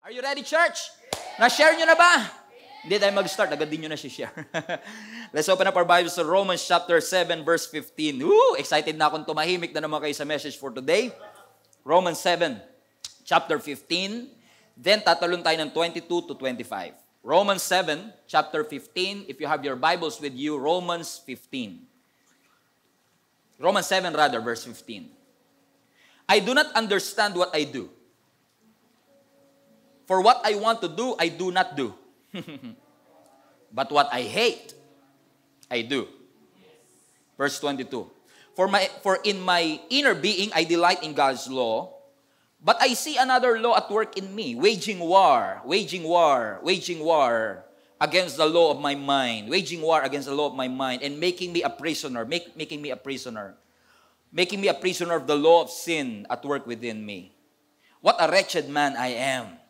Are you ready, church? Na-share nyo na ba? Hindi tayo mag-start. Agad din nyo na share. Let's open up our Bibles to Romans chapter 7, verse 15. Excited na akong tumahimik na naman kayo sa message for today. Romans 7, chapter 15. Then tatalon tayo ng 22 to 25. Romans 7, chapter 15. If you have your Bibles with you, Romans 15. Romans 7 rather, verse 15. I do not understand what I do. For what I want to do, I do not do. But what I hate, I do. Verse 22. For in my inner being, I delight in God's law, but I see another law at work in me, waging war against the law of my mind, and making me a prisoner of the law of sin at work within me. What a wretched man I am.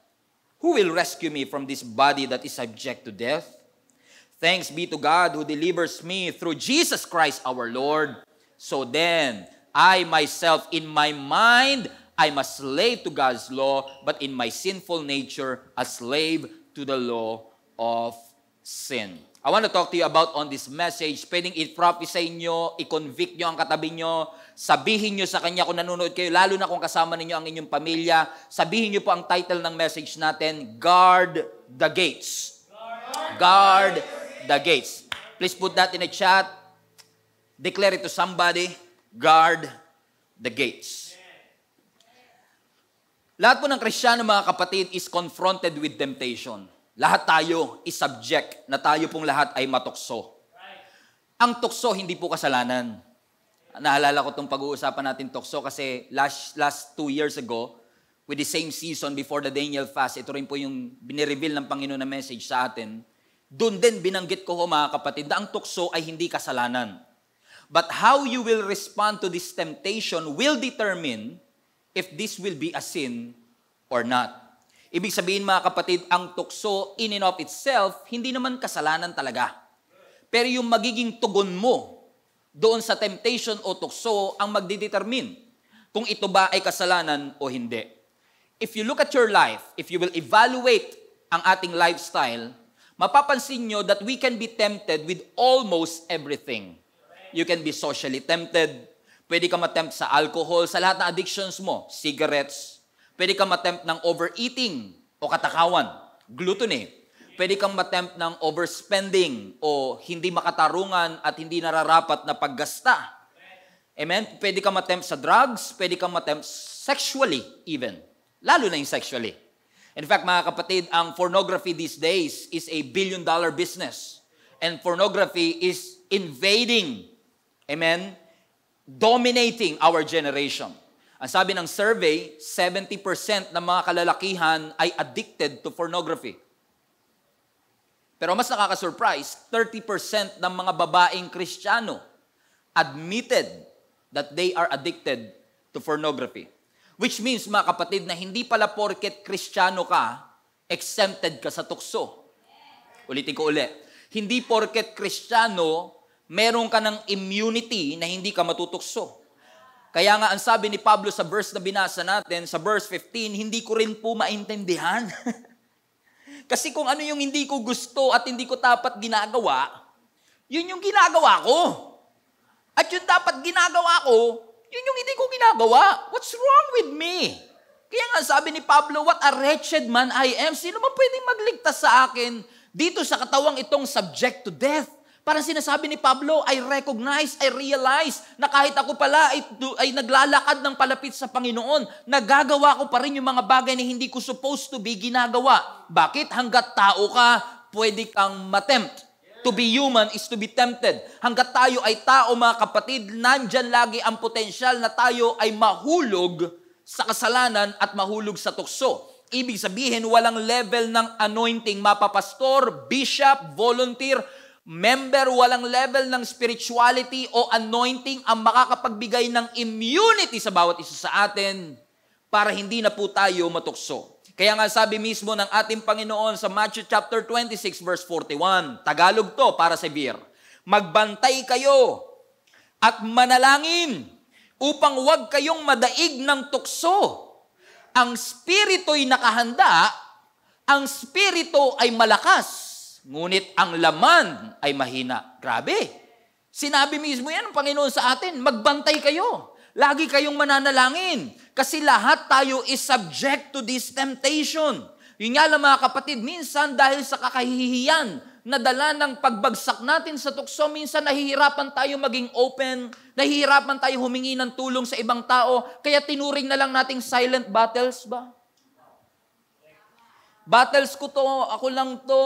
Who will rescue me from this body that is subject to death? Thanks be to God who delivers me through Jesus Christ our Lord. So then, I myself in my mind, I'm a slave to God's law, but in my sinful nature, a slave to the law of sin. I want to talk to you about on this message. Pwedeng i-prophesy nyo, i-convict nyo ang katabi nyo, sabihin nyo sa kanya kung nanonood kayo, lalo na kung kasama ninyo ang inyong pamilya. Sabihin nyo po ang title ng message natin, Guard the Gates. Guard the Gates. Please put that in a chat. Declare it to somebody. Guard the gates. Lahat po ng Kristiyano, mga kapatid, is confronted with temptation. Lahat tayo is subject na tayo pong lahat ay matukso. Ang tukso, hindi po kasalanan. Naalala ko itong pag-uusapan natin tukso kasi last 2 years ago, with the same season before the Daniel fast, ito rin po yung binireveal ng Panginoon na message sa atin. Doon din binanggit ko mga kapatid na ang tukso ay hindi kasalanan. But how you will respond to this temptation will determine if this will be a sin or not. Ibig sabihin mga kapatid, ang tukso in and of itself, hindi naman kasalanan talaga. Pero yung magiging tugon mo doon sa temptation o tukso ang magdidetermine kung ito ba ay kasalanan o hindi. If you look at your life, if you will evaluate ang ating lifestyle, mapapansin nyo that we can be tempted with almost everything. You can be socially tempted. Pwede ka matempt sa alcohol, sa lahat ng addictions mo, cigarettes. Pwede kang matempt ng overeating o katakawan, gluttony. Pwede kang matempt ng overspending o hindi makatarungan at hindi nararapat na paggasta. Amen? Pwede kang matempt sa drugs, pwede kang matempt sexually even. Lalo na yung sexually. In fact, mga kapatid, ang pornography these days is a billion-dollar business. And pornography is invading, amen, dominating our generation. Ang sabi ng survey, 70% ng mga kalalakihan ay addicted to pornography. Pero mas nakaka-surprise, 30% ng mga babaeng Kristiyano admitted that they are addicted to pornography. Which means, mga kapatid, na hindi pala porket Kristiyano ka, exempted ka sa tukso. Ulitin ko ulit. Hindi porket Kristiyano, meron ka ng immunity na hindi ka matutukso. Kaya nga ang sabi ni Pablo sa verse na binasa natin, sa verse 15, hindi ko rin po maintindihan. Kasi kung ano yung hindi ko gusto at hindi ko dapat ginagawa, yun yung ginagawa ko. At yung dapat ginagawa ko, yun yung hindi ko ginagawa. What's wrong with me? Kaya nga sabi ni Pablo, what a wretched man I am. Sino man pwedeng magligtas sa akin dito sa katawang itong subject to death? Parang sinasabi ni Pablo, I realize na kahit ako pala ay naglalakad ng palapit sa Panginoon, nagagawa ko pa rin yung mga bagay na hindi ko supposed to be ginagawa. Bakit? Hanggat tao ka, pwede kang matempt. To be human is to be tempted. Hanggat tayo ay tao, mga kapatid, nandyan lagi ang potensyal na tayo ay mahulog sa kasalanan at mahulog sa tukso. Ibig sabihin, walang level ng anointing, mapapastor, bishop, volunteer, member, walang level ng spirituality o anointing ang makakapagbigay ng immunity sa bawat isa sa atin para hindi na po tayo matukso. Kaya nga sabi mismo ng ating Panginoon sa Matthew chapter 26 verse 41, Tagalog to para severe, magbantay kayo at manalangin upang huwag kayong madaig ng tukso. Ang spirito'y nakahanda, Ang spirito ay malakas, ngunit ang laman ay mahina. Grabe. Sinabi mismo yan ng Panginoon sa atin, magbantay kayo. Lagi kayong mananalangin. Kasi lahat tayo is subject to this temptation. Yun nga lang mga kapatid, minsan dahil sa kakahihiyan na dala ng pagbagsak natin sa tukso, minsan nahihirapan tayo maging open, nahihirapan tayo humingi ng tulong sa ibang tao, kaya tinuring na lang nating silent battles ba? Battles ko to, ako lang to.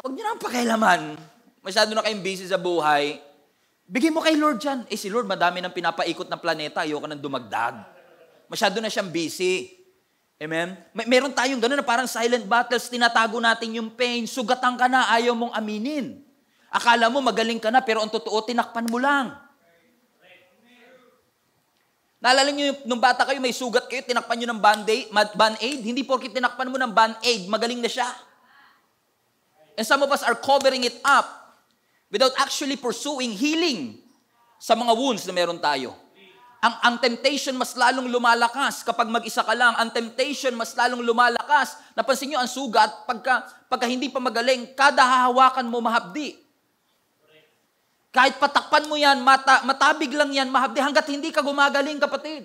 Huwag niyo na pakialaman. Masyado na kayong busy sa buhay. Bigay mo kay Lord dyan. Si Lord, madami nang pinapaikot ng planeta. Ayoko nang dumagdag. Masyado na siyang busy. Amen? Meron tayong gano'n na parang silent battles. Tinatago natin yung pain. Sugatan ka na, ayaw mong aminin. Akala mo magaling ka na, pero ang totoo, tinakpan mo lang. Naalala niyo, nung bata kayo, may sugat kayo, tinakpan niyo ng band-aid. Hindi porkit tinakpan mo ng band-aid, magaling na siya. And some of us are covering it up without actually pursuing healing sa mga wounds na meron tayo. Ang temptation mas lalong lumalakas kapag mag-isa ka lang. Ang temptation mas lalong lumalakas. Napansin niyo, ang sugat, pagka hindi pa magaling, kada hahawakan mo mahapdi. Kahit patakpan mo yan, matabig lang yan, mahapdi, hanggat hindi ka gumagaling, kapatid.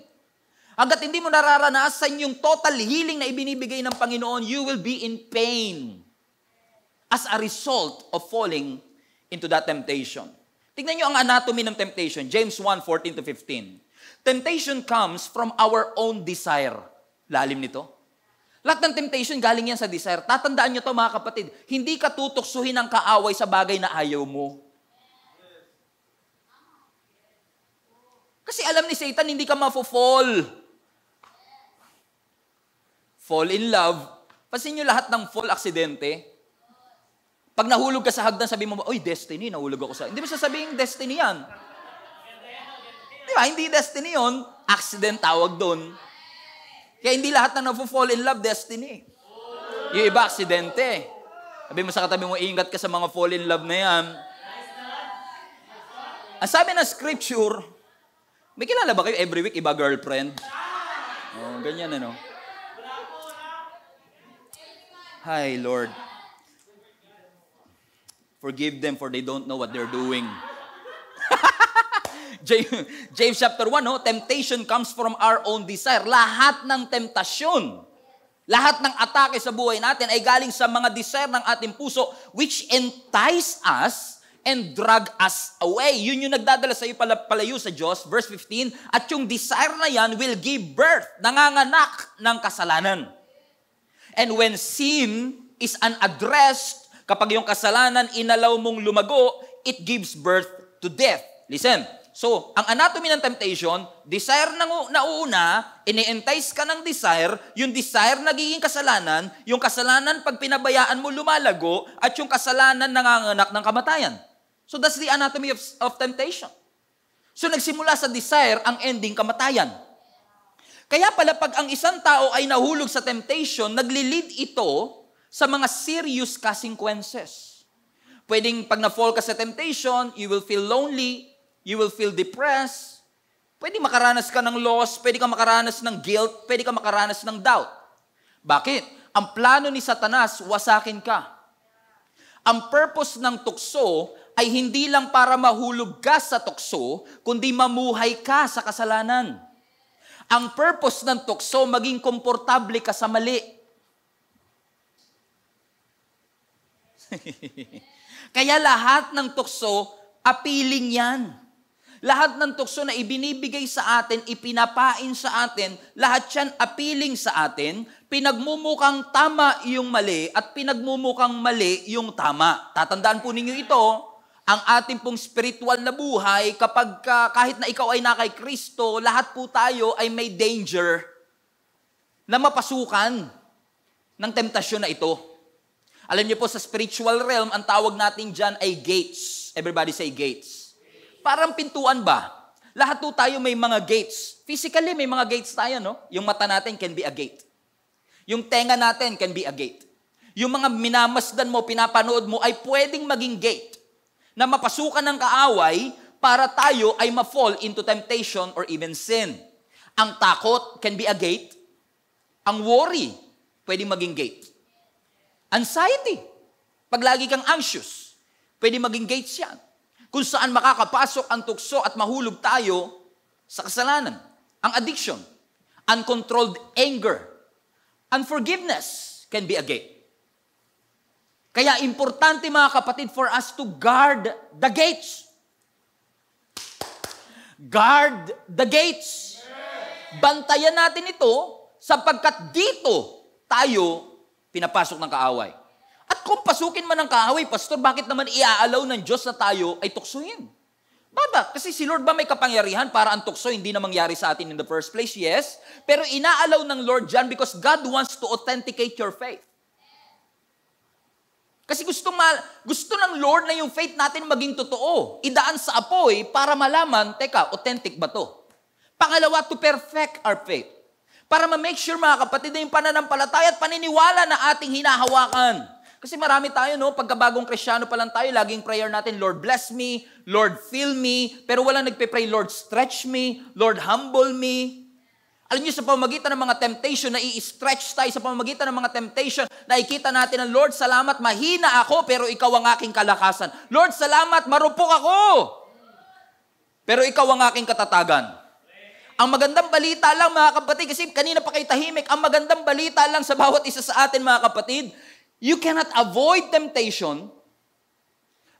Hanggat hindi mo nararanasan yung total healing na ibinibigay ng Panginoon, you will be in pain as a result of falling into that temptation. Tignan nyo ang anatomy ng temptation, James 1:14-15. Temptation comes from our own desire. Lalim nito. Lahat ng temptation galing yan sa desire. Tatandaan nyo to mga kapatid, hindi ka tutuksuhin ng kaaway sa bagay na ayaw mo. Kasi alam ni Satan, hindi ka mafo-fall. Fall in love. Pansin nyo lahat ng fall aksidente. Pag nahulog ka sa hagdan, sabi mo, oy, destiny, nahulog ako sa... Hindi mo sasabihin, destiny yan. Di ba? Hindi destiny yon, accident tawag doon. Kaya hindi lahat na nafo-fall in love, destiny. Yung iba, aksidente. Sabi mo sa katabi mo, ingat ka sa mga fall in love na yan. Ang sabi ng scripture, may kilala ba kayo every week, iba girlfriend? Oh, ganyan ano. Hi, Lord. Forgive them for they don't know what they're doing. James chapter 1, no? Temptation comes from our own desire. Lahat ng temptasyon, lahat ng atake sa buhay natin ay galing sa mga desire ng ating puso which entice us and drag us away. Yun yung nagdadala sa iyo palayo sa Diyos. Verse 15, at yung desire na yan will give birth, nanganganak ng kasalanan. And when sin is unaddressed, kapag yung kasalanan inalaw mong lumago, it gives birth to death. Listen, so, ang anatomy ng temptation, desire na una, ini-entice ka ng desire, yung desire nagiging kasalanan, yung kasalanan pag pinabayaan mo lumalago, at yung kasalanan nanganganak ng kamatayan. So that's the anatomy of temptation. So nagsimula sa desire, ang ending kamatayan. Kaya pala pag ang isang tao ay nahulog sa temptation, nagli-lead ito sa mga serious consequences. Pwedeng pag na-fall ka sa temptation, you will feel lonely, you will feel depressed, pwede makaranas ka ng loss, pwede ka makaranas ng guilt, pwede ka makaranas ng doubt. Bakit? Ang plano ni Satanas, wasakin ka. Ang purpose ng tukso ay hindi lang para mahulog ka sa tukso, kundi mamuhay ka sa kasalanan. Ang purpose ng tukso, maging komportable ka sa mali. Kaya lahat ng tukso, appealing yan. Lahat ng tukso na ibinibigay sa atin, ipinapain sa atin, lahat yan appealing sa atin, pinagmumukhang tama yung mali at pinagmumukhang mali yung tama. Tatandaan po ninyo ito, ang ating pong spiritual na buhay, kapag kahit na ikaw ay na kay Kristo, lahat po tayo ay may danger na mapasukan ng temptasyon na ito. Alam niyo po, sa spiritual realm, ang tawag natin dyan ay gates. Everybody say gates. Parang pintuan ba? Lahat po tayo may mga gates. Physically, may mga gates tayo, no? Yung mata natin can be a gate. Yung tenga natin can be a gate. Yung mga minamasdan mo, pinapanood mo, ay pwedeng maging gate na mapasukan ng kaaway para tayo ay ma-fall into temptation or even sin. Ang takot can be a gate. Ang worry pwede maging gate. Anxiety. Pag lagi kang anxious, pwede maging gates yan. Kung saan makakapasok ang tukso at mahulog tayo sa kasalanan. Ang addiction, uncontrolled anger, unforgiveness can be a gate. Kaya importante mga kapatid for us to guard the gates. Guard the gates. Bantayan natin ito sapagkat dito tayo pinapasok ng kaaway. At kung pasukin man ng kaaway, Pastor, bakit naman iaalaw ng Diyos na tayo ay tuksuhin? Bakit? Kasi si Lord ba may kapangyarihan para ang tukso hindi na mangyari sa atin in the first place? Yes. Pero inaalaw ng Lord dyan because God wants to authenticate your faith. Kasi gusto ng Lord na yung faith natin maging totoo. Idaan sa apoy para malaman, teka, authentic ba to? Pangalawa, to perfect our faith. Para ma-make sure mga kapatid na yung pananampalataya at paniniwala na ating hinahawakan. Kasi marami tayo, no? Pagkabagong Kristyano pa lang tayo, laging prayer natin, Lord bless me, Lord fill me, pero walang nagpe-pray, Lord stretch me, Lord humble me. Alam niyo, sa pamamagitan ng mga temptation, na i-stretch tayo sa pamamagitan ng mga temptation, nakikita natin na, Lord, salamat, mahina ako, pero ikaw ang aking kalakasan. Lord, salamat, marupok ako, pero ikaw ang aking katatagan. Ang magandang balita lang, mga kapatid, kasi kanina pa kayo tahimik, ang magandang balita lang sa bawat isa sa atin, mga kapatid, you cannot avoid temptation,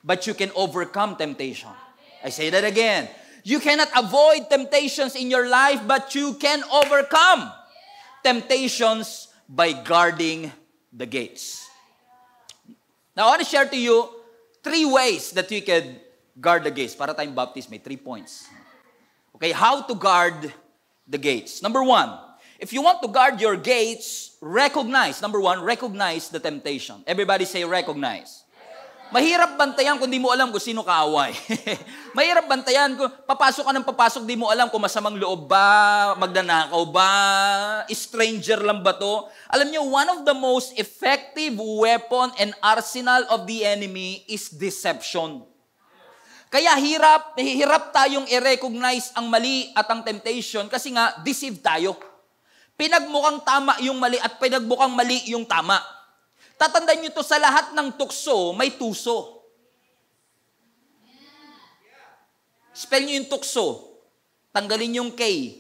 but you can overcome temptation. I say that again. You cannot avoid temptations in your life, but you can overcome temptations by guarding the gates. Now, I want to share to you 3 ways that you can guard the gates. Para tayong Baptist, may 3 points. Okay, how to guard the gates. Number 1, if you want to guard your gates, recognize the temptation. Everybody say recognize. Mahirap bantayan kung di mo alam kung sino kaaway. Mahirap bantayan kung papasok ka ng papasok, di mo alam kung masamang loob ba, magnanakaw ba, stranger lang ba to. Alam niyo, one of the most effective weapon and arsenal of the enemy is deception. Kaya hirap tayong i-recognize ang mali at ang temptation kasi nga, deceived tayo. Pinagmukhang tama yung mali at pinagmukhang mali yung tama. Tatandaan nyo to, sa lahat ng tukso, may tuso. Spell nyo yung tukso. Tanggalin yung K.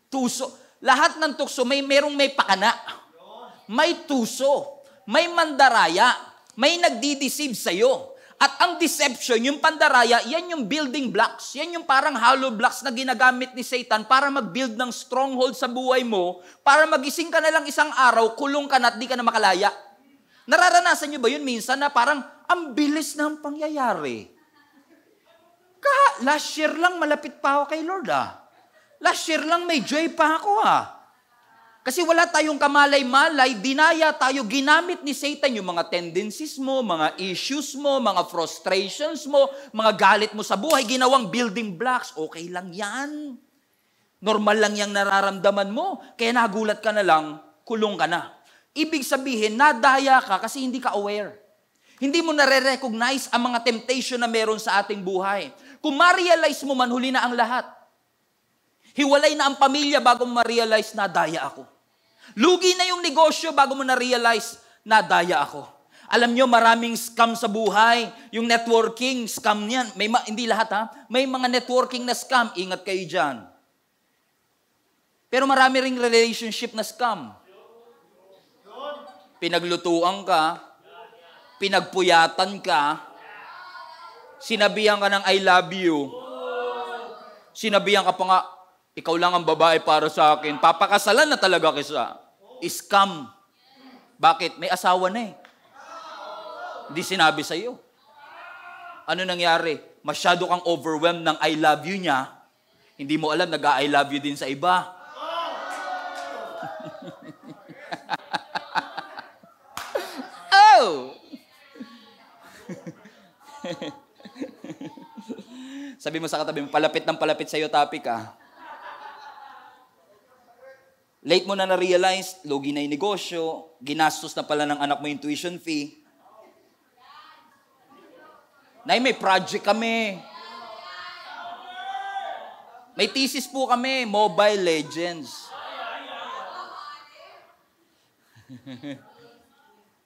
Tuso. Lahat ng tukso, merong may pakana. May tuso. May mandaraya. May nagdi-deceive sa'yo. At ang deception, yung pandaraya, yan yung building blocks. Yan yung parang hollow blocks na ginagamit ni Satan para mag-build ng stronghold sa buhay mo, para magising ka na lang isang araw, kulong ka na at di ka na makalaya. Nararanasan nyo ba yun minsan na parang ang bilis ng pangyayari? Last year lang malapit pa ako kay Lord Last year lang may joy pa ako Kasi wala tayong kamalay-malay, dinaya tayo, ginamit ni Satan yung mga tendencies mo, mga issues mo, mga frustrations mo, mga galit mo sa buhay, ginawang building blocks. Okay lang yan. Normal lang yung nararamdaman mo. Kaya nagulat ka na lang, kulong ka na. Ibig sabihin, nadaya ka kasi hindi ka aware. Hindi mo nare-recognize ang mga temptation na meron sa ating buhay. Kung ma-realize mo man, huli na ang lahat. Hiwalay na ang pamilya bago mo ma-realize na daya ako. Lugi na yung negosyo bago mo na-realize na daya ako. Alam nyo, maraming scam sa buhay. Yung networking, scam niyan. Hindi lahat May mga networking na scam. Ingat kayo dyan. Pero marami ring relationship na scam. Pinaglutuan ka, pinagpuyatan ka, sinabihan ka ng I love you, sinabihan ka pa nga, ikaw lang ang babae para sa akin, papakasalan na talaga kisa. Scam. Bakit? May asawa na Hindi sinabi sa iyo. Ano nangyari? Masyado kang overwhelmed ng I love you niya, hindi mo alam, nag-I love you din sa iba. Sabi mo sa katabi mo, palapit ng palapit sa'yo topic Late mo na na-realize, lugi na yung negosyo, ginastos na pala ng anak mo yung tuition fee. Nay, may project kami. May thesis po kami, Mobile Legends.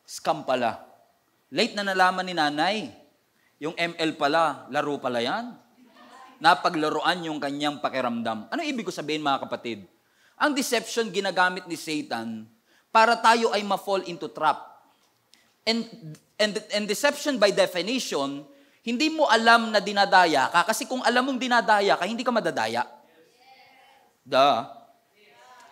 Scam pala. Late na nalaman ni nanay. Yung ML pala, laro pala yan. Napaglaruan yung kanyang pakiramdam. Ano ibig ko sabihin, mga kapatid? Ang deception ginagamit ni Satan para tayo ay ma-fall into trap. And deception by definition, hindi mo alam na dinadaya ka. Kasi kung alam mong dinadaya ka, hindi ka madadaya.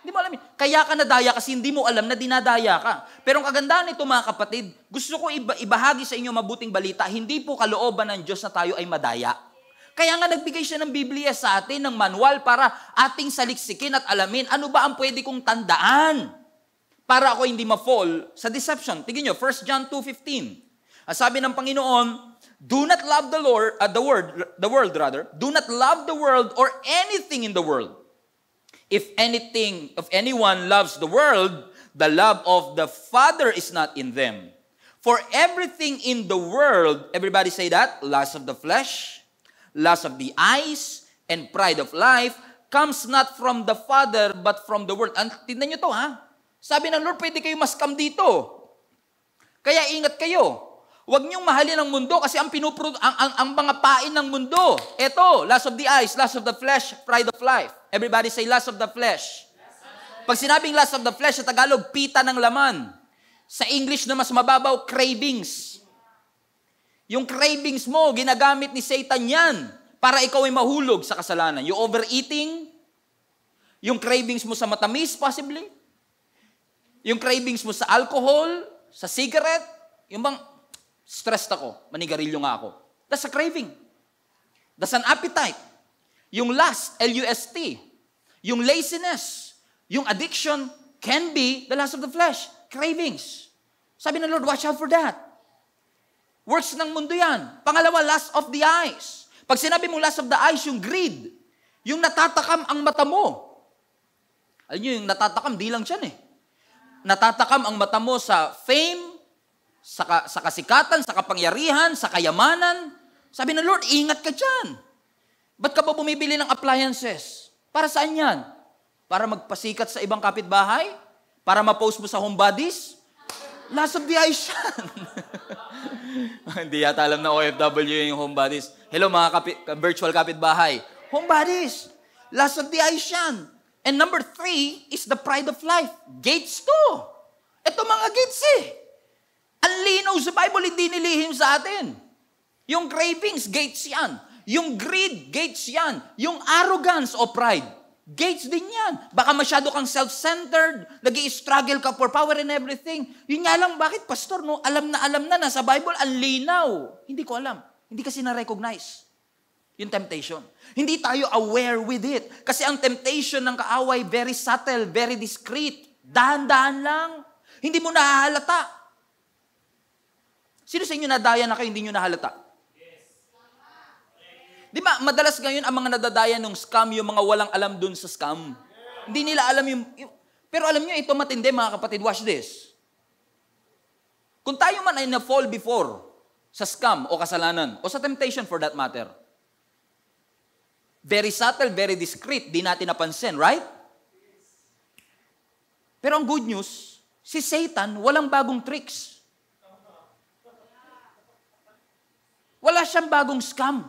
Hindi mo alam. Kaya ka nadaya kasi hindi mo alam na dinadaya ka. Pero ang kagandahan nito, mga kapatid, gusto ko ibahagi sa inyo mabuting balita, hindi po kalooban ng Diyos na tayo ay madaya. Kaya nga nagbigay siya ng Biblia sa atin, ng manual para ating saliksikin at alamin ano ba ang pwede kong tandaan para ako hindi ma-fall sa deception. Tingnan nyo, 1 John 2:15. Ang sabi ng Panginoon, do not love the world, do not love the world or anything in the world. If anyone loves the world, the love of the Father is not in them. For everything in the world, everybody say that, lust of the flesh, lust of the eyes, and pride of life, comes not from the Father, but from the world. Tignan nyo to, ha? Sabi ng Lord, pwede kayo maskam dito. Kaya ingat kayo. Huwag niyong mahalin ang mundo kasi ang mga pain ng mundo. Ito, lust of the eyes, lust of the flesh, pride of life. Everybody say lust of the flesh. Pag sinabing lust of the flesh, sa Tagalog, pita ng laman. Sa English na mas mababaw, cravings. Yung cravings mo, ginagamit ni Satan yan para ikaw ay mahulog sa kasalanan. Yung overeating, yung cravings mo sa matamis, possibly. Yung cravings mo sa alcohol, sa cigarette, yung bang, stressed ako, manigarilyo nga ako. That's a craving. That's an appetite. Yung lust, L-U-S-T. Yung laziness, yung addiction can be the lust of the flesh. Cravings. Sabi ng Lord, watch out for that. Works ng mundo yan. Pangalawa, lust of the eyes. Pag sinabi mo lust of the eyes, yung greed. Yung natatakam ang mata mo. Alam nyo, yung natatakam, di lang siyan eh. Natatakam ang mata mo sa fame, sa kasikatan, sa kapangyarihan, sa kayamanan. Sabi ng Lord, ingat ka dyan. Ba't ka ba bumibili ng appliances? Para saan yan? Para magpasikat sa ibang kapitbahay? Para ma-post mo sa homebodies? Lust of the eyes yan. Hindi yata alam na OFW yung homebodies. Hello mga virtual kapitbahay. Homebodies. Lust of the eyes yan. And number 3 is the pride of life. Gates to. Ito mga gates eh. Ang linaw sa Bible, hindi nilihim sa atin. Yung cravings, gates yan. Yung greed, gates yan. Yung arrogance o pride, gates din yan. Baka masyado kang self-centered, nag-i-struggle ka for power and everything. Yun nga lang, bakit, pastor, no? Alam na, nasa Bible, ang linaw. Hindi ko alam. Hindi kasi na-recognize. Yung temptation. Hindi tayo aware with it. Kasi ang temptation ng kaaway, very subtle, very discreet. Dahan-dahan lang. Hindi mo nahahalata. Sino sa inyo nadaya na kayo, hindi nyo nahalata? Yes. Di ba, madalas ngayon ang mga nadadaya ng scam, yung mga walang alam dun sa scam. Hindi nila alam yung... Pero alam nyo, ito matindi mga kapatid, watch this. Kung tayo man ay na-fall before sa scam o kasalanan, o sa temptation for that matter, very subtle, very discreet, di natin napansin, right? Pero ang good news, si Satan, walang bagong tricks. Wala siyang bagong scam.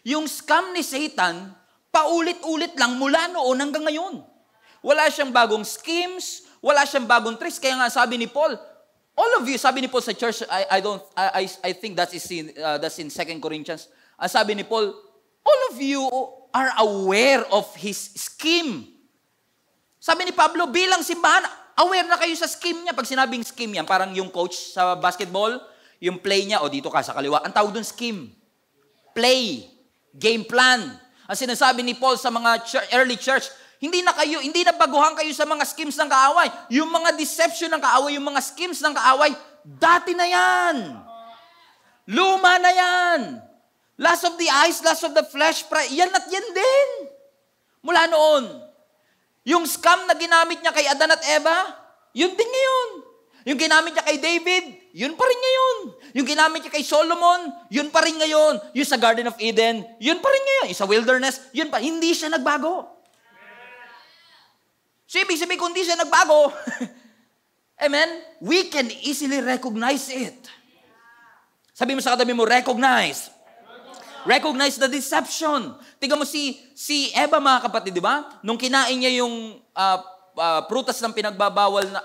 Yung scam ni Satan, paulit-ulit lang mula noon hanggang ngayon. Wala siyang bagong schemes, wala siyang bagong tricks. Kaya nga sabi ni Paul, all of you, sabi ni Paul sa church, I think that's in 2 Corinthians. Sabi ni Paul, all of you are aware of his scheme. Sabi ni Pablo, bilang simbahan, aware na kayo sa scheme niya. Pag sinabing scheme yan, parang yung coach sa basketball, yung play niya, o dito ka sa kaliwa, ang tawag doon scheme. Play. Game plan. Ang sinasabi ni Paul sa mga early church, hindi na baguhan kayo sa mga schemes ng kaaway. Yung mga deception ng kaaway, yung mga schemes ng kaaway, dati na yan. Luma na yan. Lust of the eyes, lust of the flesh, yan at yan din. Mula noon. Yung scam na ginamit niya kay Adan at Eva, yun din ngayon. Yung ginamit niya kay David, yun pa rin ngayon. Yung ginamit niya kay Solomon, yun pa rin ngayon. Yung sa Garden of Eden, yun pa rin ngayon. Yung sa wilderness, yun pa. Hindi siya nagbago. So, ibig sabihin, kung hindi siya nagbago, Amen? We can easily recognize it. Sabi mo sa katabi mo, recognize. Recognize the deception. Tingnan mo si Eva, mga kapatid, di ba? Nung kinain niya yung prutas ng pinagbabawal na,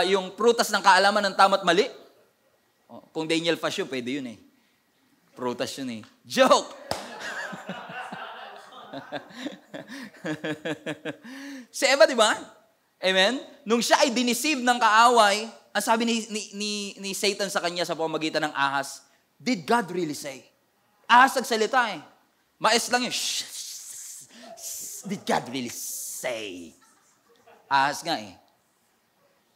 yung prutas ng kaalaman ng tama at mali. Kung Daniel Fash yun, pwede yun eh. Prutas yun eh. Joke! Si Eva, di ba? Amen? Nung siya ay diniceive ng kaaway, ang sabi ni Satan sa kanya sa pamamagitan ng ahas, did God really say? Ahas nagsalita eh. Mais lang yun. Did God really say? Ahas nga eh.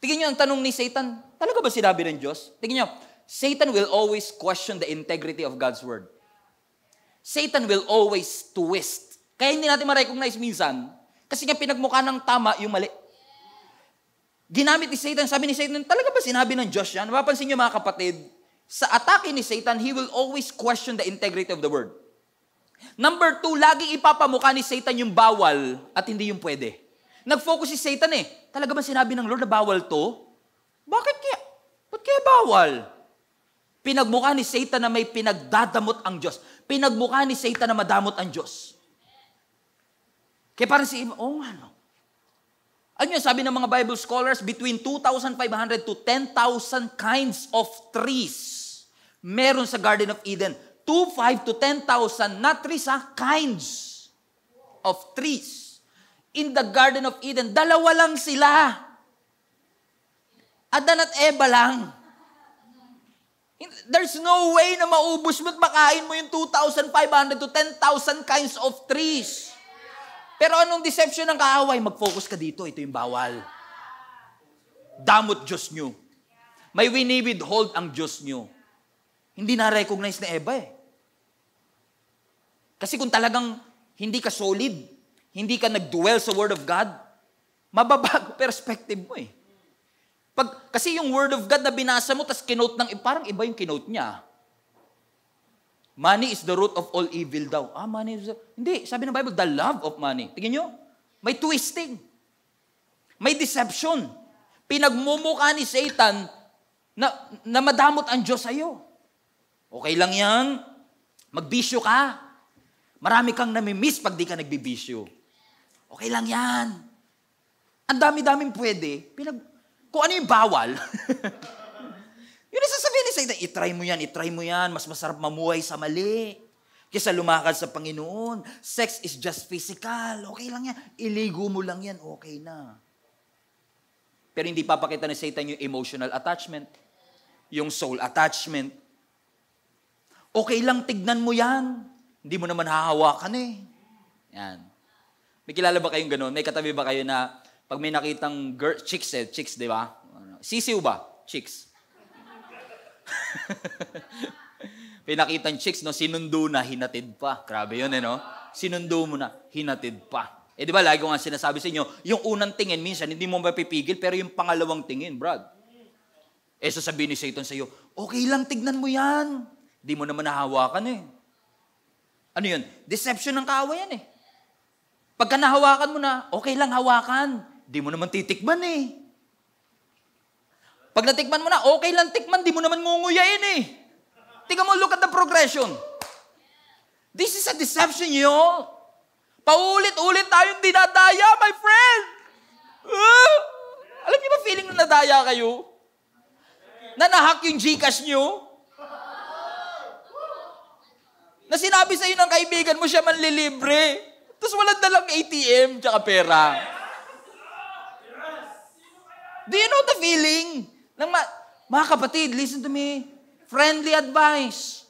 Tingnan nyo ang tanong ni Satan, talaga ba sinabi ng Diyos? Tingnan nyo, Satan will always question the integrity of God's word. Satan will always twist. Kaya hindi natin ma-recognize minsan, kasi nga pinagmukha ng tama yung mali. Ginamit ni Satan, sabi ni Satan, talaga ba sinabi ng Diyos yan? Mapapansin niyo mga kapatid, sa atake ni Satan, he will always question the integrity of the word. Number 2, laging ipapamukha ni Satan yung bawal at hindi yung pwede. Nag-focus si Satan eh, talaga ba sinabi ng Lord na bawal to? Bakit kaya? Ba't kaya bawal? Pinagmukha ni Satan na may pinagdadamot ang Diyos. Pinagmukha ni Satan na madamot ang Diyos. Kaya parang si Eva, oh ano? Ano yun, sabi ng mga Bible scholars, between 2,500 to 10,000 kinds of trees meron sa Garden of Eden. 2,500 to 10,000, not trees ha, kinds of trees. In the Garden of Eden, dalawa lang sila. Adan at Eva lang. There's no way na maubos mo at makain mo yung 2,500 to 10,000 kinds of trees. Pero anong deception ng kaaway? Mag-focus ka dito. Ito yung bawal. Damot Diyos nyo. May winibidhold ang Diyos nyo. Hindi na-recognize na Eva eh. Kasi kung talagang hindi ka solid, hindi ka nag-dwell sa Word of God, mababago perspective mo eh. Kasi yung Word of God na binasa mo, tas kinote ng, parang iba yung kinote niya. Money is the root of all evil daw. Money is hindi, sabi ng Bible, the love of money. Tingnan nyo, may twisting. May deception. Pinagmumukha ni Satan na madamot ang Diyos sa'yo. Okay lang yan. Magbisyo ka. Marami kang namimiss pag di ka nagbibisyo. Okay lang yan. Ang dami-daming pwede. Kung ano yung bawal, yun ang sasabihin ni Satan, itry mo yan, mas masarap mamuhay sa mali. Kaysa lumakad sa Panginoon. Sex is just physical. Okay lang yan. Iligo mo lang yan, okay na. Pero hindi papakita ni Satan yung emotional attachment, yung soul attachment. Okay lang, tignan mo yan. Hindi mo naman hahawakan eh. Yan. May kilala ba kayong ganun? May katabi ba kayo na pag may nakitang chicks, di ba? Sisiw ba? Chicks. Pinakitang chicks, no? Sinundo na, hinatid pa. Grabe yun, no? Sinundo mo na, hinatid pa. Di ba, lagi ko nga sinasabi sa inyo, yung unang tingin, minsan, hindi mo mapipigil, pero yung pangalawang tingin, Brad. Sasabihin ni Satan sa iyo, okay lang, tignan mo yan. Hindi mo naman nahawakan eh. Ano yun? Deception ng kaaway yan eh. Pagka nahawakan mo na, okay lang hawakan. Hindi mo naman titikman eh. Pag natikman mo na, okay lang tikman, di mo naman ngunguyain eh. Tingnan mo, look at the progression. This is a deception, yo. Paulit-ulit tayong dinadaya, my friend. Alam niyo ba feeling na nadaya kayo? Na nahack yung Gcash nyo? Na sinabi sa'yo ng kaibigan mo siya manlilibre. Tapos walang dalang ATM tsaka pera. Do you know the feeling? Mga kapatid, listen to me. Friendly advice.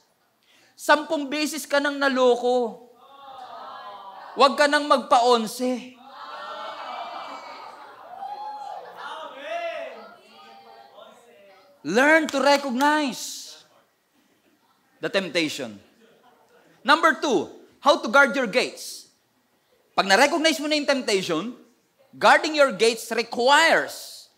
10 beses ka nang naloko. Huwag ka nang magpa-11. Learn to recognize the temptation. Number 2, how to guard your gates. Pag na-recognize mo na yung temptation, guarding your gates requires,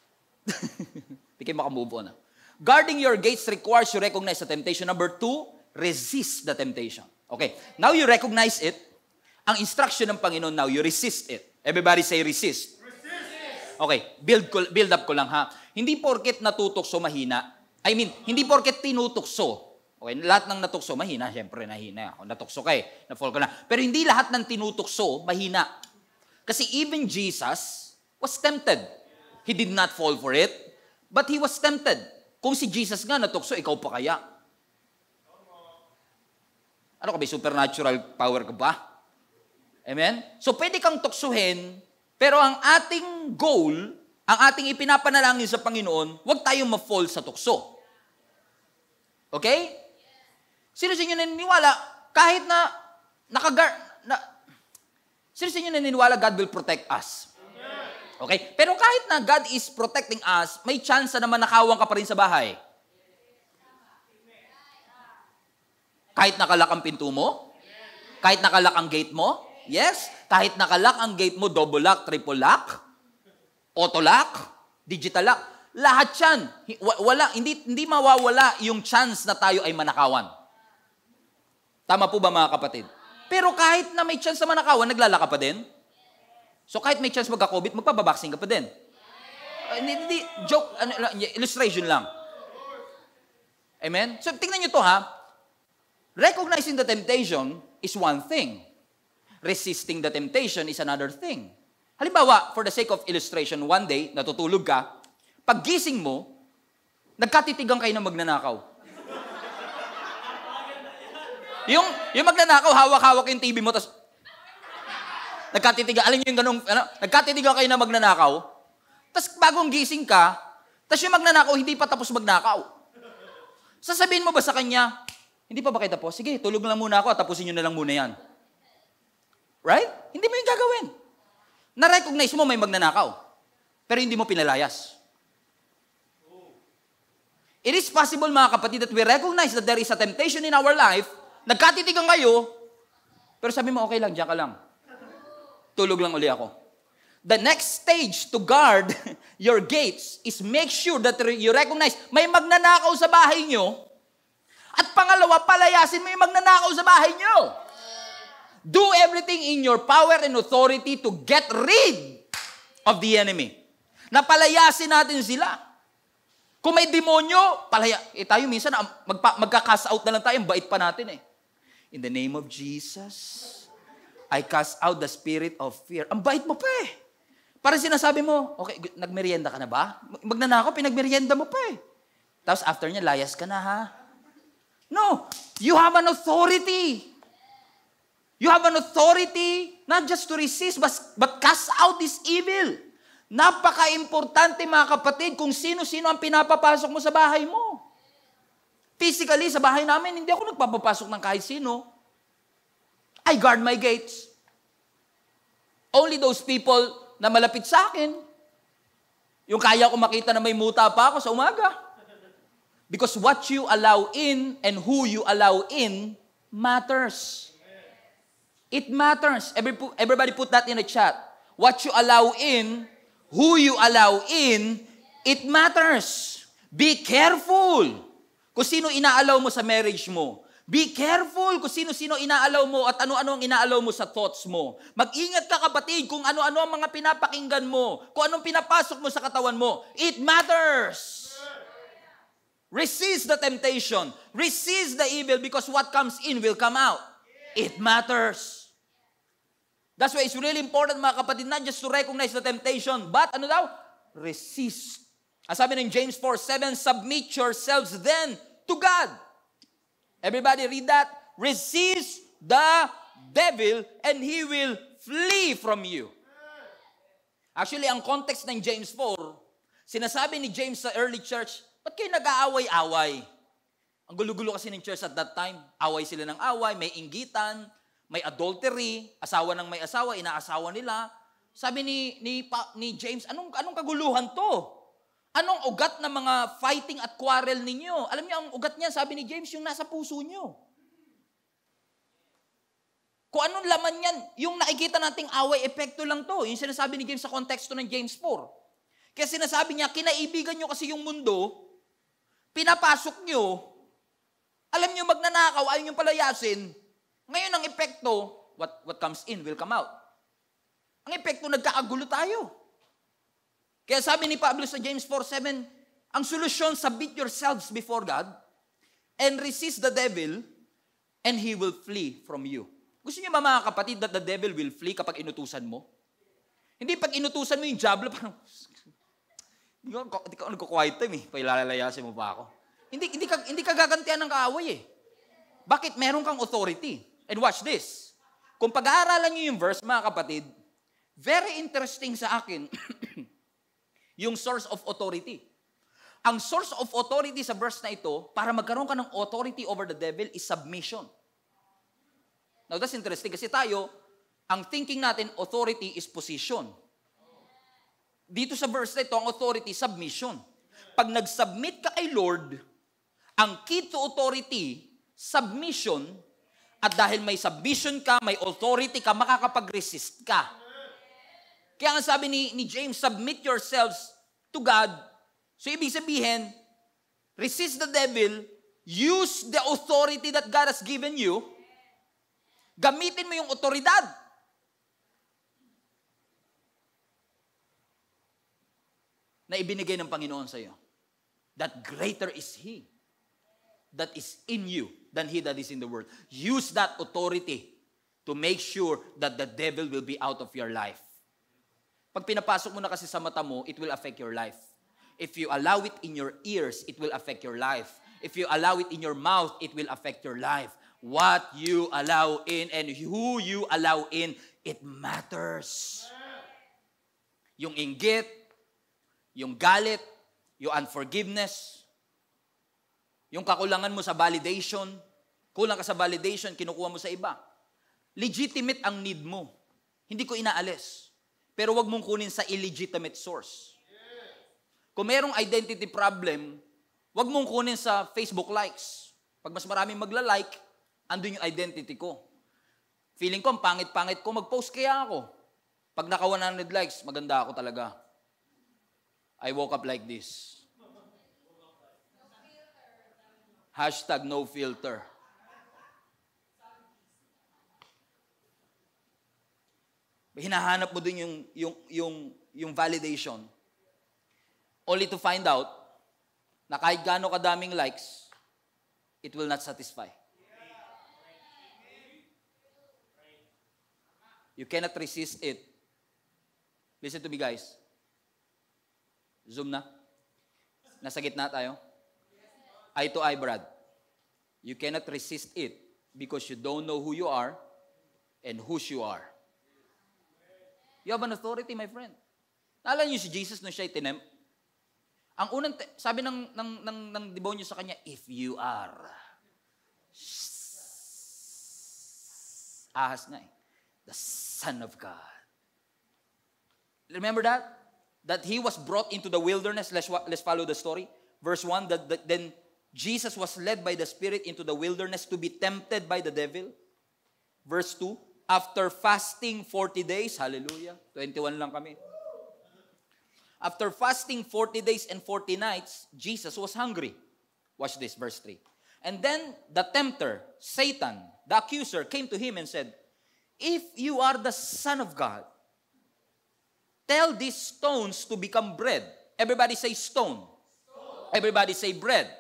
hindi kayo makamove on. Guarding your gates requires you recognize the temptation. Number 2, resist the temptation. Okay, now you recognize it. Ang instruction ng Panginoon now, you resist it. Everybody say resist. Resist. Okay, build up ko lang ha. Hindi porket natutukso mahina. I mean, hindi porket tinutukso. Okay, lahat ng natukso mahina, syempre nahina. Kung natukso ka na-fall ka na. Pero hindi lahat ng tinutukso mahina. Kasi even Jesus was tempted. He did not fall for it, but he was tempted. Kung si Jesus nga natukso, ikaw pa kaya? Ano ka ba, supernatural power ka ba? Amen? So pwede kang tuksuhin, pero ang ating goal, ang ating ipinapanalangin sa Panginoon, huwag tayong ma-fall sa tukso. Okay? Sino sa inyo naniniwala, kahit na sino sa inyo naniniwala God will protect us? Okay? Pero kahit na God is protecting us, may chance na manakawang ka pa rin sa bahay. Kahit nakalak ang pinto mo? Kahit nakalak ang gate mo? Yes. Kahit nakalak ang gate mo, double lock, triple lock, auto lock, digital lock. Lahat yan. Hindi mawawala yung chance na tayo ay manakawan. Tama po ba mga kapatid? Pero kahit na may chance na manakawan, naglalaka pa din? So kahit may chance magka-COVID, magpababoxing ka pa din? Hindi, joke, illustration lang. Amen? So tingnan nyo to ha. Recognizing the temptation is one thing. Resisting the temptation is another thing. Halimbawa, for the sake of illustration, one day, natutulog ka, paggising mo, nagkatitigan kayo ng magnanakaw. Yung magnanakaw, hawak-hawak yung TV mo, tapos nagkatitigan, alam niyo yung ganung, nagkatitigan kayo ng magnanakaw, tapos bagong gising ka, tapos yung magnanakaw, hindi pa tapos magnakaw. Sasabihin mo ba sa kanya, hindi pa ba kayo tapos? Sige, tulog lang muna ako, tapusin nyo na lang muna yan. Right? Hindi mo yung gagawin. Na-recognize mo may magnanakaw, pero hindi mo pinalayas. It is possible, mga kapatid, that we recognize that there is a temptation in our life, nagkatitigan kayo, pero sabi mo, okay lang, diyan ka lang. Tulog lang uli ako. The next stage to guard your gates is make sure that you recognize may magnanakaw sa bahay nyo. At pangalawa, palayasin mo yung magnanakaw sa bahay nyo. Do everything in your power and authority to get rid of the enemy. Napalayasin natin sila. Kung may demonyo, tayo minsan magka-cast out na lang tayo, bait pa natin eh. In the name of Jesus, I cast out the spirit of fear. Ang bait mo pa eh. Parang sinasabi mo, okay, nagmerienda ka na ba? Magnanakaw, pinagmerienda mo pa eh. Tapos after niya, layas ka na ha. No, you have an authority. You have an authority not just to resist, but cast out this evil. Napaka-importante mga kapatid kung sino-sino ang pinapapasok mo sa bahay mo. Physically, sa bahay namin, hindi ako nagpapapasok ng kahit sino. I guard my gates. Only those people na malapit sa akin, yung kaya ko makita na may muta pa ako sa umaga. Because what you allow in and who you allow in matters. It matters. Everybody put that in the chat. What you allow in, who you allow in, it matters. Be careful kung sino inaalaw mo sa marriage mo. Be careful kung sino-sino inaalaw mo at ano-ano ang inaalaw mo sa thoughts mo. Mag-ingat ka kapatid kung ano-ano ang mga pinapakinggan mo, kung anong pinapasok mo sa katawan mo. It matters. Resist the temptation. Resist the evil because what comes in will come out. It matters. That's why it's really important, mga kapatid, not just to recognize the temptation, but ano daw? Resist. Ang sabi ng James 4:7, submit yourselves then to God. Everybody read that. Resist the devil and he will flee from you. Actually, ang context ng James 4, sinasabi ni James sa early church, ba't kayo nag-aaway-away? Ang gulo-gulo kasi ng church at that time. Away sila ng away, may inggitan, may adultery, asawa ng may asawa, inaasawa nila. Sabi ni James, anong kaguluhan to? Anong ugat ng mga fighting at quarrel ninyo? Alam niyo, ang ugat niya, sabi ni James, yung nasa puso niyo. Kung anong laman yan, yung nakikita nating away, epekto lang to. Yung sinasabi ni James sa konteksto ng James 4. Kaya sinasabi niya, kinaibigan nyo kasi yung mundo, pinapasok nyo, alam nyo magnanakaw, ayaw nyo palayasin, ngayon ang epekto, what comes in will come out. Ang epekto, nagkakagulo tayo. Kaya sabi ni Pablo sa James 4:7, ang solusyon, submit yourselves before God and resist the devil and he will flee from you. Gusto niyo ba mga kapatid that the devil will flee kapag inutusan mo? Hindi pag inutusan mo yung diablo, parang, hindi ka nagko-quiet time eh, pailalayasin mo pa ako. Hindi ka gagantihan ng kaaway eh. Bakit? Meron kang authority. And watch this. Kung pag-aaralan niyo yung verse, mga kapatid, very interesting sa akin, yung source of authority. Ang source of authority sa verse na ito, para magkaroon ka ng authority over the devil, is submission. Now, that's interesting kasi tayo, ang thinking natin, authority is position. Dito sa verse na ito, ang authority, submission. Pag nag-submit ka kay Lord, ang key to authority, submission, at dahil may submission ka, may authority ka, makakapag-resist ka. Kaya nga sabi ni James, submit yourselves to God. So, ibig sabihin, resist the devil, use the authority that God has given you, gamitin mo yung otoridad. Na ibinigay ng Panginoon sa iyo. That greater is He that is in you than he that is in the world. Use that authority to make sure that the devil will be out of your life. Pag pinapasok mo na kasi sa mata mo, it will affect your life. If you allow it in your ears, it will affect your life. If you allow it in your mouth, it will affect your life. What you allow in and who you allow in, it matters. Yung inggit, yung galit, yung unforgiveness, yung kakulangan mo sa validation, kulang ka sa validation, kinukuha mo sa iba. Legitimate ang need mo. Hindi ko inaalis. Pero wag mong kunin sa illegitimate source. Kung merong identity problem, wag mong kunin sa Facebook likes. Pag mas maraming magla-like, andun yung identity ko. Feeling ko, ang pangit-pangit ko, mag-post kaya ako. Pag naka 100 likes, maganda ako talaga. I woke up like this. Hashtag no filter. Hinahanap mo din yung validation. Only to find out na kahit gaano kadaming likes, it will not satisfy. You cannot resist it. Listen to me, guys. Zoom na. Nasa gitna tayo. Eye to eye, Brad. You cannot resist it because you don't know who you are and whose you are. You have an authority, my friend. Naalala niyo si Jesus nung siya'y tinempt? Ang unang, sabi ng demonyo sa kanya, if you are. Ahas nga eh. The Son of God. Remember that? That he was brought into the wilderness. Let's follow the story. Verse 1, then Jesus was led by the Spirit into the wilderness to be tempted by the devil. Verse 2, after fasting 40 days, hallelujah, 21 lang kami. After fasting 40 days and 40 nights, Jesus was hungry. Watch this, verse 3. And then the tempter, Satan, the accuser, came to him and said, if you are the Son of God, tell these stones to become bread. Everybody say stone. Everybody say bread.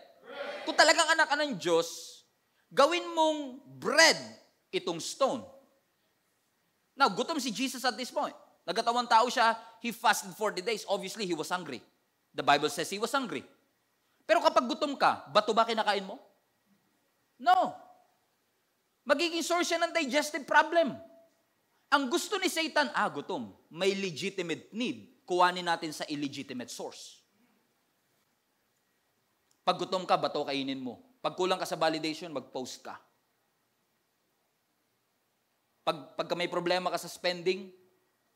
Kung talagang anak ka ng Diyos, gawin mong bread itong stone. Now, gutom si Jesus at this point. Nagkatawang tao siya, he fasted 40 days. Obviously, he was hungry. The Bible says he was hungry. Pero kapag gutom ka, bato ba kinakain mo? No. Magiging source siya ng digestive problem. Ang gusto ni Satan, gutom. May legitimate need. Kuhanin natin sa illegitimate source. Pag gutom ka, bato kainin mo. Pag kulang ka sa validation, mag-post ka. Pag may problema ka sa spending,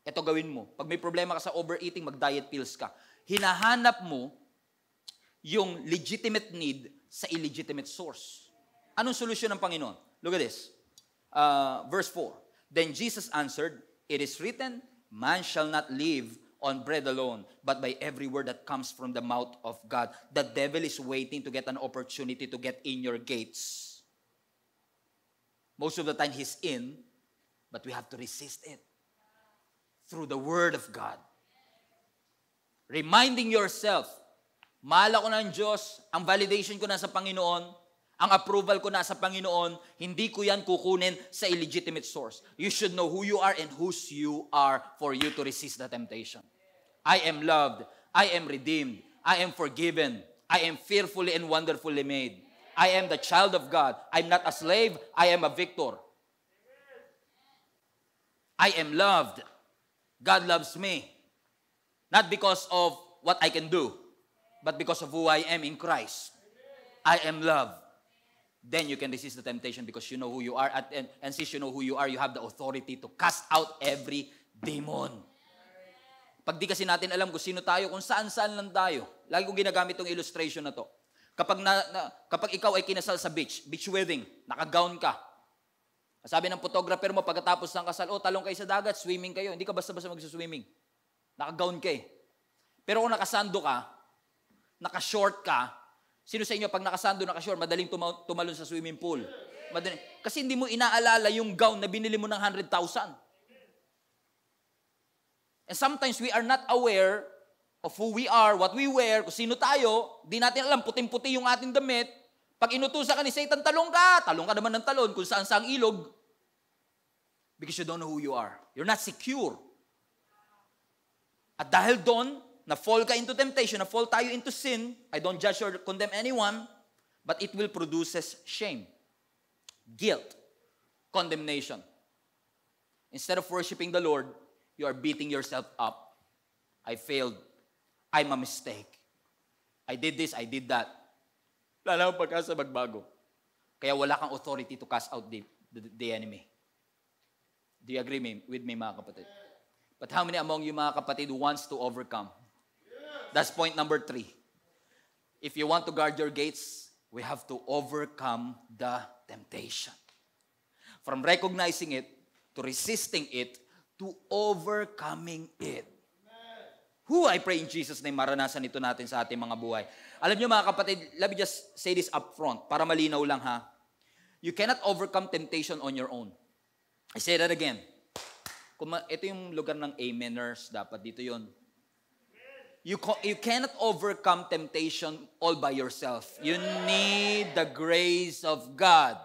ito gawin mo. Pag may problema ka sa overeating, mag-diet pills ka. Hinahanap mo yung legitimate need sa illegitimate source. Anong solusyon ng Panginoon? Look at this. Verse 4. Then Jesus answered, it is written, man shall not live on bread alone, but by every word that comes from the mouth of God. The devil is waiting to get an opportunity to get in your gates. Most of the time, he's in, but we have to resist it through the word of God. Reminding yourself, mahal ako ng Diyos, ang validation ko nasa Panginoon, ang approval ko nasa Panginoon, hindi ko yan kukunin sa illegitimate source. You should know who you are and whose you are for you to resist the temptation. I am loved. I am redeemed. I am forgiven. I am fearfully and wonderfully made. I am the child of God. I'm not a slave. I am a victor. I am loved. God loves me. Not because of what I can do, but because of who I am in Christ. I am loved. Then you can resist the temptation because you know who you are. And since you know who you are, you have the authority to cast out every demon. Pag di kasi natin alam kung sino tayo, kung saan-saan lang tayo. Lagi kong ginagamit itong illustration na to. Kapag ikaw ay kinasal sa beach wedding, naka-gown ka. Sabi ng photographer mo, pagkatapos ng kasal, talong kayo sa dagat, swimming kayo. Hindi ka basta-basta mag-swimming. Naka-gown ka eh. Pero kung nakasando ka, naka-short ka, sino sa inyo, pag nakasando, naka-short, madaling tumalon sa swimming pool. Kasi hindi mo inaalala yung gown na binili mo ng 100,000. And sometimes we are not aware of who we are, what we wear, kung sino tayo, di natin alam, puting-puti yung ating damit. Pag inutusan ka ni Satan, talong ka naman ng talon kung saan-saang ilog. Because you don't know who you are. You're not secure. At dahil doon, na-fall ka into temptation, na-fall tayo into sin, I don't judge or condemn anyone, but it will produces shame, guilt, condemnation. Instead of worshiping the Lord, you are beating yourself up. I failed. I'm a mistake. I did this, I did that. Wala akong pagkasa magbago. Kaya wala kang authority to cast out the enemy. Do you agree with me, mga kapatid? But how many among you, mga kapatid, wants to overcome? That's point number 3. If you want to guard your gates, we have to overcome the temptation. From recognizing it, to resisting it, to overcoming it. I pray in Jesus' name, maranasan ito natin sa ating mga buhay. Alam niyo mga kapatid, let me just say this up front, para malinaw lang ha. You cannot overcome temptation on your own. I say that again. Ito yung lugar ng ameners, dapat dito yun. You cannot overcome temptation all by yourself. You need the grace of God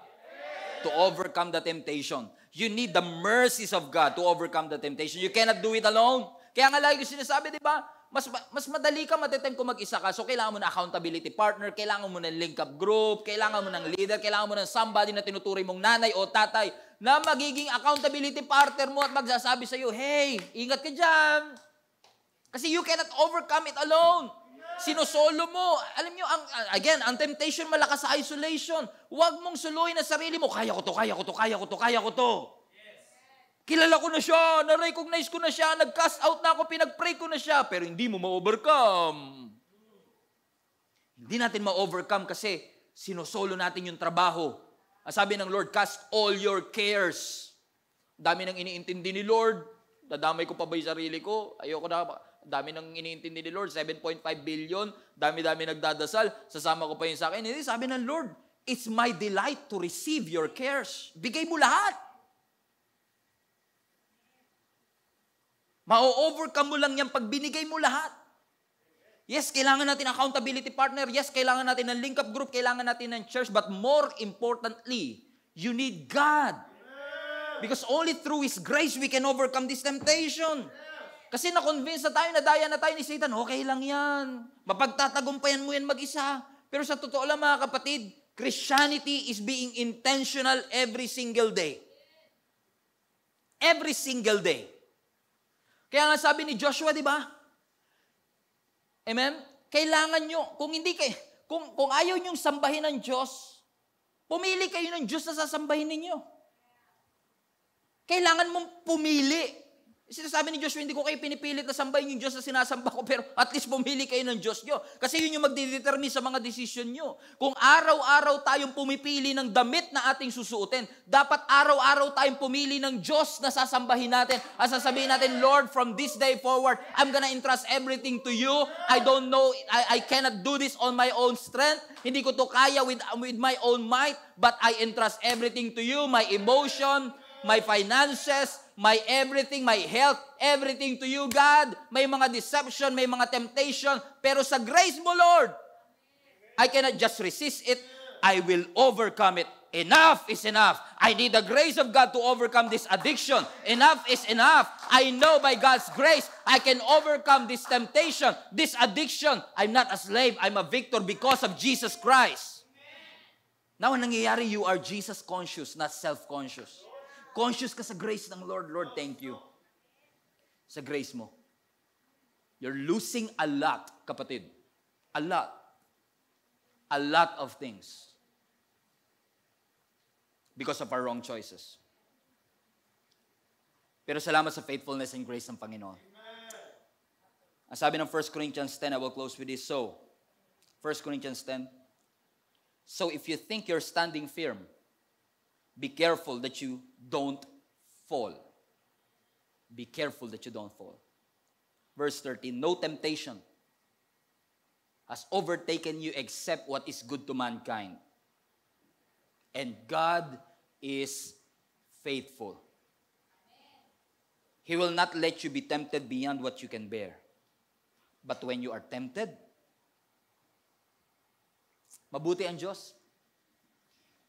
to overcome the temptation. You need the mercies of God to overcome the temptation. You cannot do it alone. Kaya nga lagi ko sinasabi, di ba? Mas madali ka matitem kung mag-isa ka. So kailangan mo na accountability partner, kailangan mo ng link-up group, kailangan mo ng leader, kailangan mo ng somebody na tinuturi mong nanay o tatay na magiging accountability partner mo at magsasabi sa iyo, hey, ingat ka dyan. Kasi you cannot overcome it alone. Sinosolo mo. Alam nyo, ang temptation malakas sa isolation. Huwag mong suluhin ang sarili mo. Kaya ko to. Kilala ko na siya, na-recognize ko na siya, nag-cast out na ako, pinag-pray ko na siya, pero hindi mo ma-overcome. Hindi natin ma-overcome kasi sinosolo natin yung trabaho. Sabi ng Lord, cast all your cares. Dami nang iniintindi ni Lord. Dadamay ko pa ba yung sarili ko? Ayoko na. Dami nang iniintindi ni Lord. 7.5 billion. Dami-dami nagdadasal. Sasama ko pa yun sa akin. Hindi, sabi ng Lord, it's my delight to receive your cares. Bigay mo lahat. Ma-overcome mo lang yan pag binigay mo lahat. Yes, kailangan natin accountability partner. Yes, kailangan natin ng link-up group. Kailangan natin ng church. But more importantly, you need God. Because only through His grace we can overcome this temptation. Kasi na-convince na tayo, nadaya na tayo ni Satan, okay lang yan. Mapagtatagumpayan mo yan mag-isa. Pero sa totoo lang mga kapatid, Christianity is being intentional every single day. Every single day. Kaya nga sabi ni Joshua, di ba? Amen? Kailangan nyo, kung ayaw nyong sambahin ng Diyos, pumili kayo ng Diyos na sasambahin ninyo. Kailangan mong pumili. Sinasabi ni Joshua, hindi ko kayo pinipilit na sambahin yung Diyos na sinasamba ko, pero at least pumili kayo ng Diyos nyo. Kasi yun yung magdidetermine sa mga desisyon nyo. Kung araw-araw tayong pumipili ng damit na ating susuotin, dapat araw-araw tayong pumili ng Diyos na sasambahin natin. At sasabihin natin, Lord, from this day forward, I'm gonna entrust everything to you. I don't know, I cannot do this on my own strength. Hindi ko to kaya with my own might, but I entrust everything to you, my emotion, my finances, my everything, my health, everything to you, God. May mga deception, may mga temptation, pero sa grace mo, Lord, I cannot just resist it. I will overcome it. Enough is enough. I need the grace of God to overcome this addiction. Enough is enough. I know by God's grace, I can overcome this temptation, this addiction. I'm not a slave. I'm a victor because of Jesus Christ. Now, ang nangyayari, you are Jesus conscious, not self-conscious. Conscious ka sa grace ng Lord. Lord, thank you. Sa grace mo. You're losing a lot, kapatid. A lot. A lot of things. Because of our wrong choices. Pero salamat sa faithfulness and grace ng Panginoon. Ang sabi ng 1 Corinthians 10, I will close with this. So, 1 Corinthians 10, so if you think you're standing firm, be careful that you don't fall. Be careful that you don't fall. Verse 13, no temptation has overtaken you except what is good to mankind. And God is faithful. He will not let you be tempted beyond what you can bear. But when you are tempted, mabuti ang Diyos.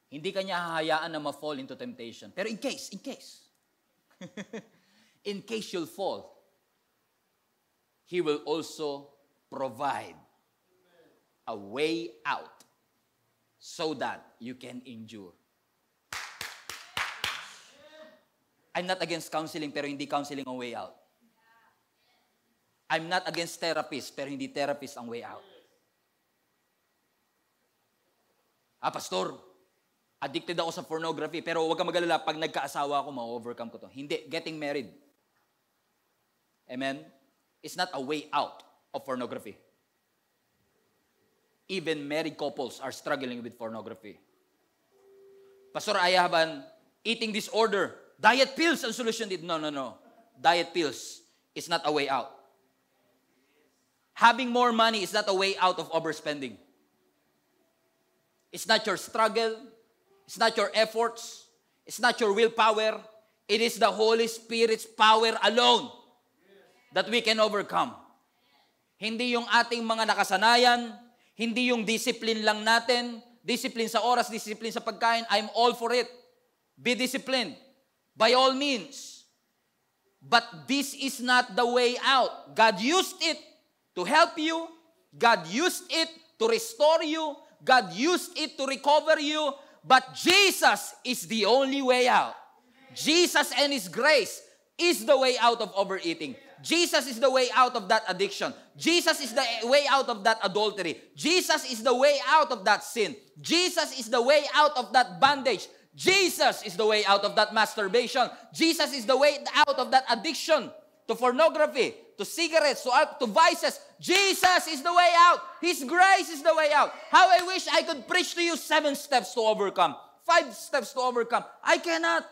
Hindi kanya hahayaan na ma-fall into temptation. Pero in case, in case you'll fall, He will also provide a way out so that you can endure. I'm not against counseling, pero hindi counseling ang way out. I'm not against therapist, pero hindi therapist ang way out. Pastor, addicted ako sa pornography, pero huwag kang mag-alala, pag nagkaasawa ako, ma-overcome ko to. Hindi, getting married. Amen? It's not a way out of pornography. Even married couples are struggling with pornography. Pastor, I have an eating disorder. Diet pills ang solution dito. No. Diet pills is not a way out. Having more money is not a way out of overspending. It's not your struggle. It's not your efforts. It's not your willpower. It is the Holy Spirit's power alone that we can overcome. Hindi yung ating mga nakasanayan, hindi yung discipline lang natin, discipline sa oras, discipline sa pagkain. I'm all for it. Be disciplined. By all means. But this is not the way out. God used it to help you. God used it to restore you. God used it to recover you. But Jesus is the only way out. Jesus and His grace is the way out of overeating. Jesus is the way out of that addiction. Jesus is the way out of that adultery. Jesus is the way out of that sin. Jesus is the way out of that bondage. Jesus is the way out of that masturbation. Jesus is the way out of that addiction to pornography, to cigarettes, to vices. Jesus is the way out. His grace is the way out. How I wish I could preach to you 7 steps to overcome, 5 steps to overcome. I cannot.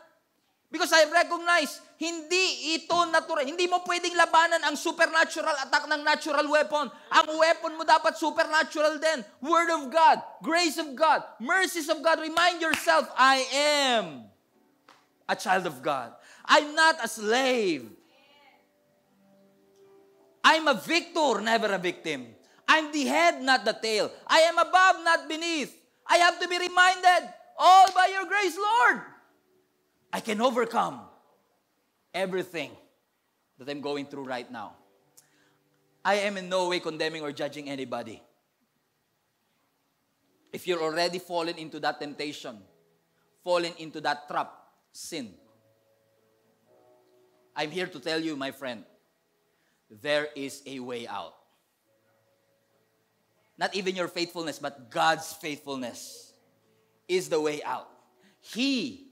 Because I recognize, hindi ito natural. Hindi mo pwedeng labanan ang supernatural attack ng natural weapon. Ang weapon mo dapat supernatural din. Word of God, grace of God, mercies of God. Remind yourself, I am a child of God. I'm not a slave. I'm a victor, never a victim. I'm the head, not the tail. I am above, not beneath. I have to be reminded, all by your grace, Lord, I can overcome everything that I'm going through right now. I am in no way condemning or judging anybody. If you're already fallen into that temptation, fallen into that trap, sin, I'm here to tell you, my friend, there is a way out. Not even your faithfulness, but God's faithfulness is the way out. He,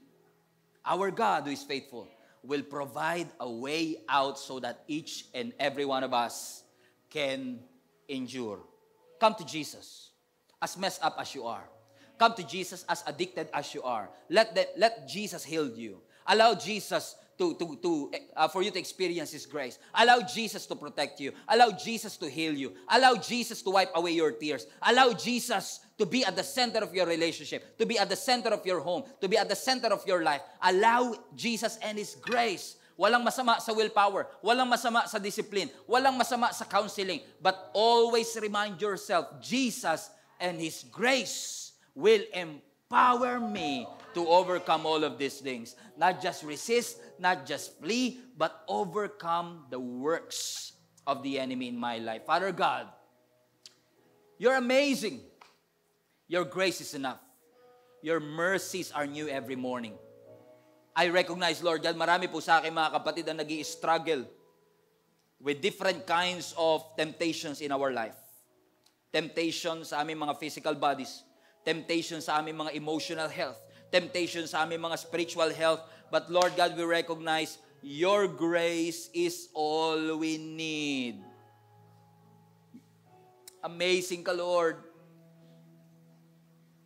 our God who is faithful, will provide a way out so that each and every one of us can endure. Come to Jesus, as messed up as you are. Come to Jesus as addicted as you are. Let Jesus heal you. Allow Jesus for you to experience His grace. Allow Jesus to protect you. Allow Jesus to heal you. Allow Jesus to wipe away your tears. Allow Jesus to be at the center of your relationship, to be at the center of your home, to be at the center of your life. Allow Jesus and His grace Walang masama sa willpower. Walang masama sa discipline. Walang masama sa counseling. But always remind yourself, Jesus and His grace will empower me to overcome all of these things. Not just resist, not just flee, but overcome the works of the enemy in my life. Father God, You're amazing. Your grace is enough. Your mercies are new every morning. I recognize, Lord God, marami po sa akin mga kapatid ang nag-i-struggle with different kinds of temptations in our life. Temptation sa aming mga physical bodies. Temptation sa aming mga emotional health. Temptation sa aming mga spiritual health. But Lord God, we recognize Your grace is all we need. Amazing ka, Lord.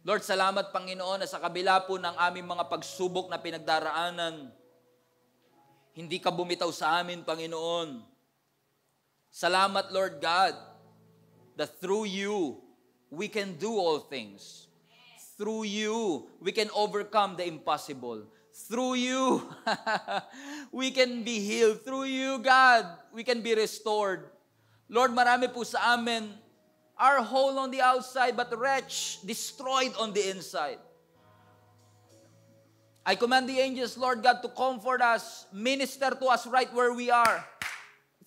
Lord, salamat, Panginoon, na sa kabila po ng aming mga pagsubok na pinagdaraanan, hindi ka bumitaw sa amin, Panginoon. Salamat, Lord God, that through You, we can do all things. Through You, we can overcome the impossible. Through You, we can be healed. Through You, God, we can be restored. Lord, marami po sa amin, are whole on the outside, but wretched, destroyed on the inside. I command the angels, Lord God, to comfort us, minister to us right where we are,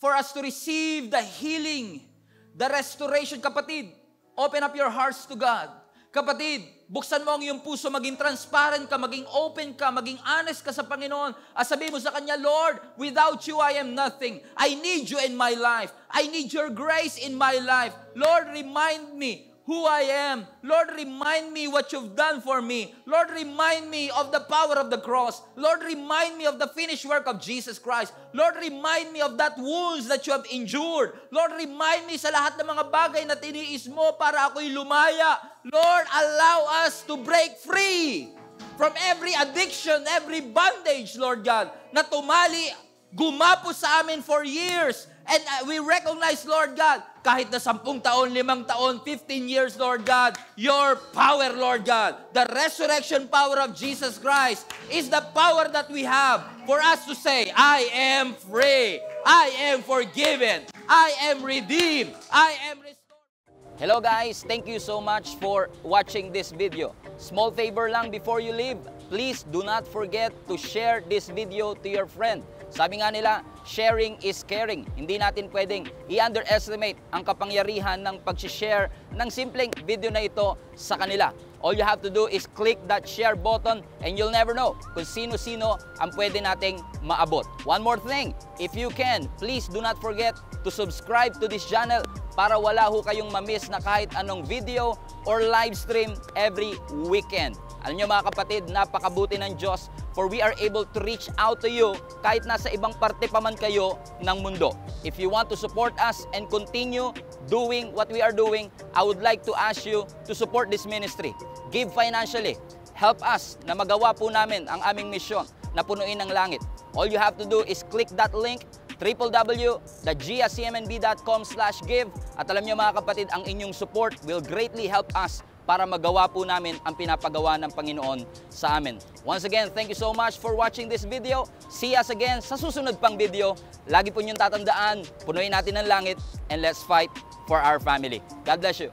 for us to receive the healing, the restoration. Kapatid, open up your hearts to God. Kapatid, buksan mo ang iyong puso, maging transparent ka, maging open ka, maging honest ka sa Panginoon. At sabihin mo sa Kanya, Lord, without You, I am nothing. I need You in my life. I need Your grace in my life. Lord, remind me who I am. Lord, remind me what You've done for me. Lord, remind me of the power of the cross. Lord, remind me of the finished work of Jesus Christ. Lord, remind me of that wounds that You have endured. Lord, remind me sa lahat ng mga bagay na tiniis mo para ako'y lumaya. Lord, allow us to break free from every addiction, every bondage, Lord God, na gumapo sa amin for years. And we recognize, Lord God, kahit na 10 taon, 5 taon, 15 years, Lord God, Your power, Lord God, the resurrection power of Jesus Christ is the power that we have for us to say, I am free, I am forgiven, I am redeemed, I am restored. Hello guys, thank you so much for watching this video. Small favor lang before you leave, please do not forget to share this video to your friend. Sabi nga nila, sharing is caring. Hindi natin pwedeng i-underestimate ang kapangyarihan ng pag-share ng simpleng video na ito sa kanila. All you have to do is click that share button and you'll never know kung sino-sino ang pwede nating maabot. One more thing, if you can, please do not forget to subscribe to this channel para wala ho kayong ma-miss na kahit anong video or live stream every weekend. Alam nyo mga kapatid, napakabuti ng Diyos for we are able to reach out to you kahit nasa ibang parte pa man kayo ng mundo. If you want to support us and continue doing what we are doing, I would like to ask you to support this ministry. Give financially. Help us na magawa po namin ang aming misyon na punuin ang langit. All you have to do is click that link, www.giacmnb.com/give. At alam nyo mga kapatid, ang inyong support will greatly help us para magawa po namin ang pinapagawa ng Panginoon sa amin. Once again, thank you so much for watching this video. See us again sa susunod pang video. Lagi po niyong tatandaan, punuin natin ang langit, and let's fight for our family. God bless you.